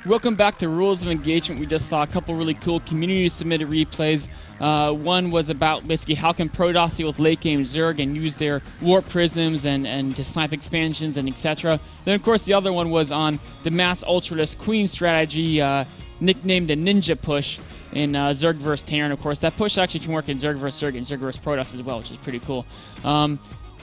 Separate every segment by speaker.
Speaker 1: Welcome back to Rules of Engagement. We just saw a couple really cool community-submitted replays. One was about basically how can Protoss deal with late-game Zerg and use their warp prisms and to snipe expansions and etc. Then, of course, the other one was on the Mass Ultralisk Queen strategy, nicknamed the Ninja Push in Zerg vs. Terran. Of course, that push actually can work in Zerg vs. Zerg and Zerg vs. Protoss as well, which is pretty cool.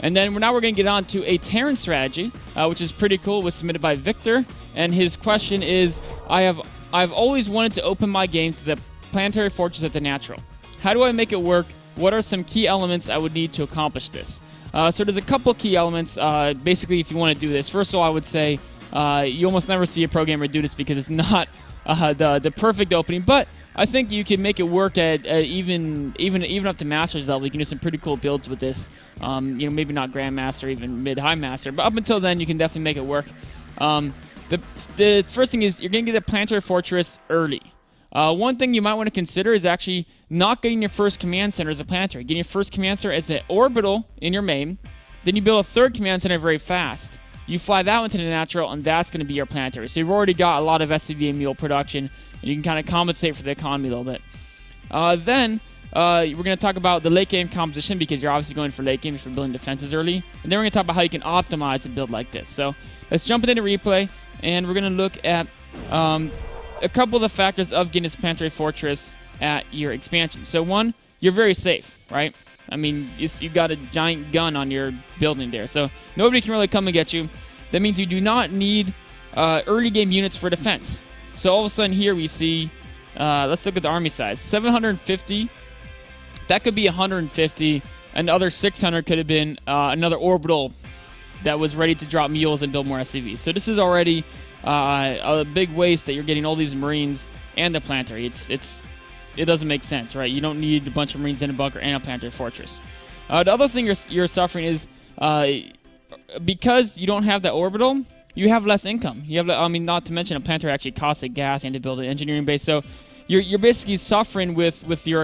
Speaker 1: And then now we're going to get on to a Terran strategy, which is pretty cool. It was submitted by Victor, and his question is, I've always wanted to open my game to the Planetary Fortress at the Natural. How do I make it work? What are some key elements I would need to accomplish this? So there's a couple key elements, basically, if you want to do this. First of all, I would say you almost never see a pro gamer do this because it's not the perfect opening, but I think you can make it work at even up to Master's level. You can do some pretty cool builds with this. Maybe not Grandmaster, even mid-high Master, but up until then, you can definitely make it work. The first thing is you're going to get a Planetary Fortress early. One thing you might want to consider is actually not getting your first command center as a planetary. Getting your first command center as an orbital in your main. Then you build a third command center very fast. You fly that one to the natural, and that's going to be your planetary. So you've already got a lot of SCV and mule production, and you can kind of compensate for the economy a little bit. Then we're going to talk about the late game composition because you're obviously going for late game if you're building defenses early. And then we're going to talk about how you can optimize a build like this. So let's jump into replay, and we're going to look at a couple of the factors of getting this Planetary Fortress at your expansion. So one, you're very safe, right? I mean, you've got a giant gun on your building there, so nobody can really come and get you. That means you do not need early game units for defense. So all of a sudden here we see, let's look at the army size, 750. That could be 150. Another 600 could have been another orbital that was ready to drop mules and build more SCVs. So this is already a big waste that you're getting all these Marines and the planetary. It doesn't make sense, right? You don't need a bunch of Marines in a bunker and a Planetary Fortress. The other thing you're suffering is because you don't have that orbital, you have less income. You have, not to mention a planetary actually costs a gas and to build an engineering base. So you're basically suffering with your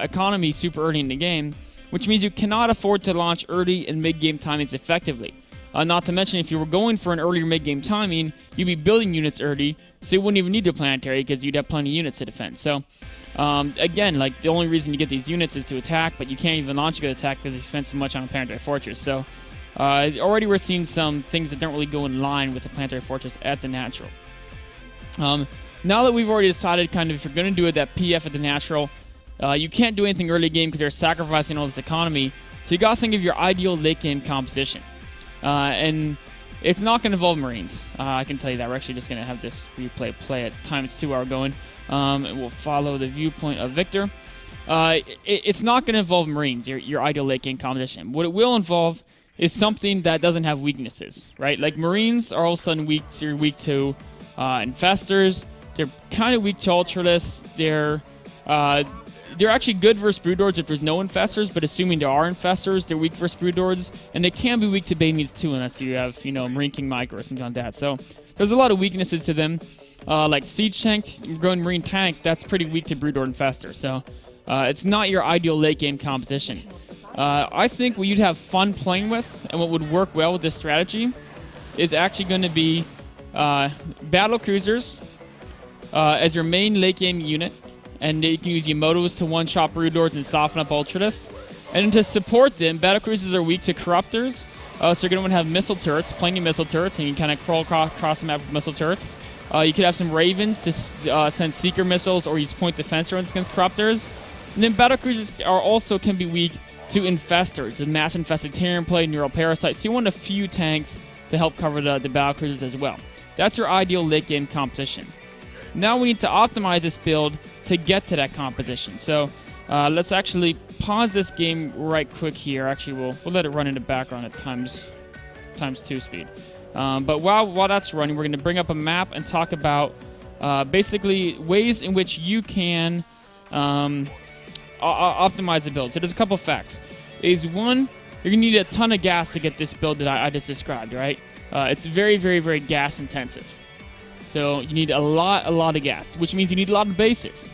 Speaker 1: economy super early in the game, which means you cannot afford to launch early and mid-game timings effectively. Not to mention, if you were going for an earlier mid-game timing, you'd be building units early, so you wouldn't even need a planetary because you'd have plenty of units to defend. So, again, like the only reason you get these units is to attack, but you can't even launch a good attack because you spend so much on a Planetary Fortress. So, already we're seeing some things that don't really go in line with the Planetary Fortress at the Natural. Now that we've already decided kind of if you're going to do it that PF at the Natural, you can't do anything early game because they're sacrificing all this economy. So you got to think of your ideal late game composition. And it's not going to involve Marines. I can tell you that. We're actually just going to have this replay play at ×2 hour going. It will follow the viewpoint of Victor. It's not going to involve Marines, your ideal late game composition. What it will involve is something that doesn't have weaknesses, right? Like Marines are all of a sudden weak to Infestors. They're kind of weak to Ultralisks. They're actually good versus Broodlords if there's no Infestors, but assuming there are Infestors, they're weak versus Broodlords, and they can be weak to Banemeats too, unless you have, Marine King Micro or something like that. So there's a lot of weaknesses to them. Like Siege Tank, growing Marine Tank, that's pretty weak to Broodlord Infestor. So it's not your ideal late game composition. I think what you'd have fun playing with, and what would work well with this strategy, is actually going to be battle cruisers as your main late game unit. And you can use Yamotos to one-shot Broodlords and soften up Ultralisks. And to support them, Battlecruisers are weak to Corruptors, so you're going to want to have missile turrets, plenty of missile turrets, and you can kind of crawl across the map with missile turrets. You could have some Ravens to send Seeker missiles or use point defense runs against Corruptors. And then Battlecruisers can be weak to Infestors, and mass-infested Terran play, Neural Parasites. So you want a few tanks to help cover the Battlecruisers as well. That's your ideal late-game composition. Now we need to optimize this build to get to that composition. So let's actually pause this game right quick here. Actually, we'll let it run in the background at ×2 speed. But while that's running, we're going to bring up a map and talk about basically ways in which you can optimize the build. So there's a couple facts. One, you're going to need a ton of gas to get this build that I just described, right? It's very, very, very gas intensive. So you need a lot of gas, which means you need a lot of bases.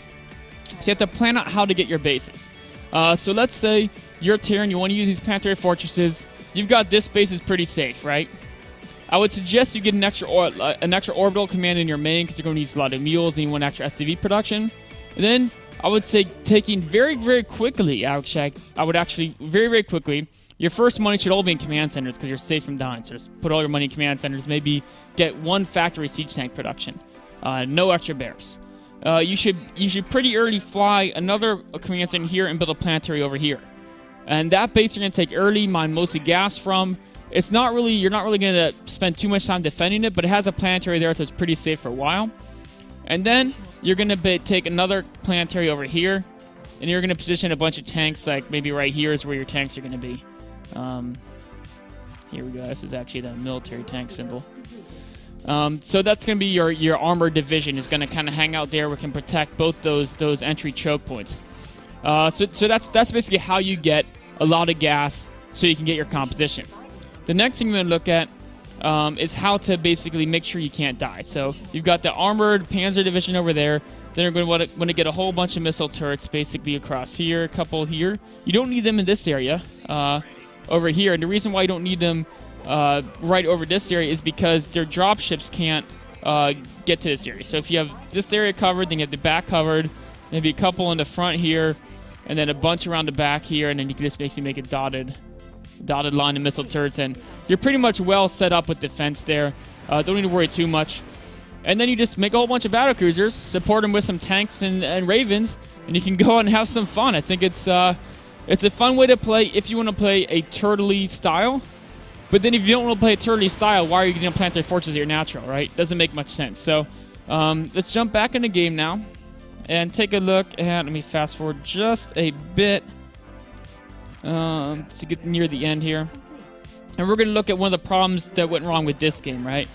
Speaker 1: So you have to plan out how to get your bases. So let's say you're Terran, you want to use these Planetary Fortresses. You've got this base is pretty safe, right? I would suggest you get an extra orbital command in your main because you're going to use a lot of mules and you want extra SCV production. And then I would say taking very, very quickly, I would actually very quickly. Your first money should all be in command centers because you're safe from dying. So just put all your money in command centers. Maybe get 1 factory siege tank production. No extra barracks. You should pretty early fly another command center here and build a planetary over here. And that base you're going to take early, mine mostly gas from. You're not really going to spend too much time defending it, but it has a planetary there, so it's pretty safe for a while. And then you're going to take another planetary over here, and you're going to position a bunch of tanks, like maybe right here is where your tanks are going to be. Here we go. This is actually the military tank symbol. So that's going to be your armored division is going to kind of hang out there. We can protect both those entry choke points. So that's basically how you get a lot of gas so you can get your composition. The next thing we're going to look at is how to basically make sure you can't die. So you've got the armored panzer division over there. Then you're going to want to get a whole bunch of missile turrets basically across here, a couple here. You don't need them in this area over here. And the reason why you don't need them right over this area is because their dropships can't get to this area. So if you have this area covered, then you have the back covered, maybe a couple in the front here, and then a bunch around the back here, and then you can just basically make a dotted line of missile turrets, and you're pretty much well set up with defense there. Don't need to worry too much. And then you just make a whole bunch of battle cruisers, support them with some tanks and ravens, and you can go out and have some fun. I think it's a fun way to play if you want to play a turtley style. But then if you don't want to play a turtley style, why are you going to planetary fortress at your natural, right? Doesn't make much sense. So let's jump back in the game now and take a look at, let me fast forward just a bit to get near the end here. And we're going to look at one of the problems that went wrong with this game, right?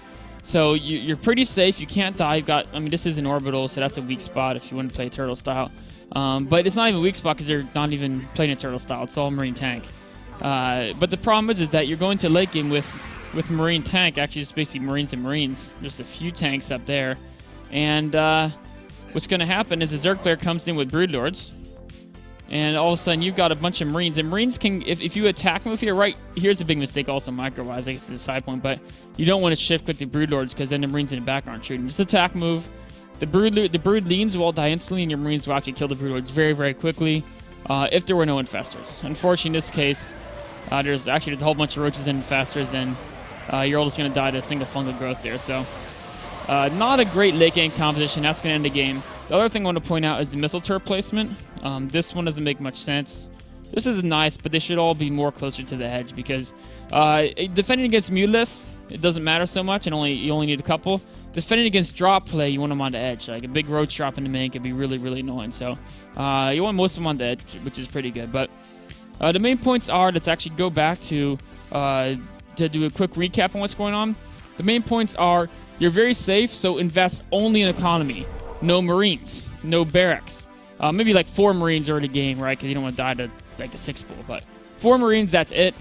Speaker 1: So you're pretty safe. You can't die. You've got, this is an orbital, so that's a weak spot if you want to play turtle style. But it's not even a weak spot because you're not even playing a turtle style. It's all marine tank. But the problem is that you're going to late game with marine tank. Actually, it's basically marines and marines. There's a few tanks up there. And what's going to happen is the Zergplayer comes in with broodlords. And all of a sudden, you've got a bunch of marines. And marines can, if you attack them with your right, here's a big mistake also micro-wise. I guess it's a side point. But you don't want to shift click the broodlords because then the marines in the back aren't shooting. Just attack move. The brood leans will die instantly, and your marines will actually kill the broodlords very, very quickly if there were no infestors. Unfortunately, in this case, there's a whole bunch of roaches and infestors, and you're all just going to die to a single fungal growth there. So not a great late game composition. That's going to end the game. The other thing I want to point out is the missile turret placement. This one doesn't make much sense. This is nice, but they should all be more closer to the edge because defending against Mutalisk, it doesn't matter so much, and you only need a couple. Defending against drop play, you want them on the edge. Like a big roach drop in the main can be really, really annoying. So you want most of them on the edge, which is pretty good. But the main points are, let's actually go back to do a quick recap on what's going on. The main points are, you're very safe, so invest only in economy. No marines, no barracks. Maybe like 4 marines early game, right? Because you don't want to die to like a 6 pool. But 4 marines, that's it.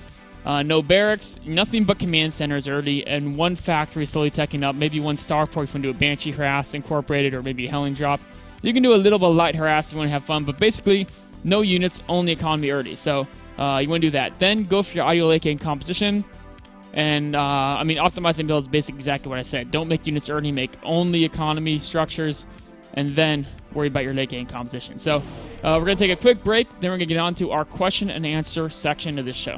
Speaker 1: No barracks, nothing but command centers early, and 1 factory slowly teching up. Maybe 1 starport if you want to do a Banshee harass incorporated, or maybe a Helling drop. You can do a little bit of light harass if you want to have fun, but basically, no units, only economy early. So you want to do that. Then go for your ideal late game composition. And optimizing build is basically exactly what I said. Don't make units early, make only economy structures, and then worry about your late game composition. So we're going to take a quick break, then we're going to get on to our question and answer section of this show.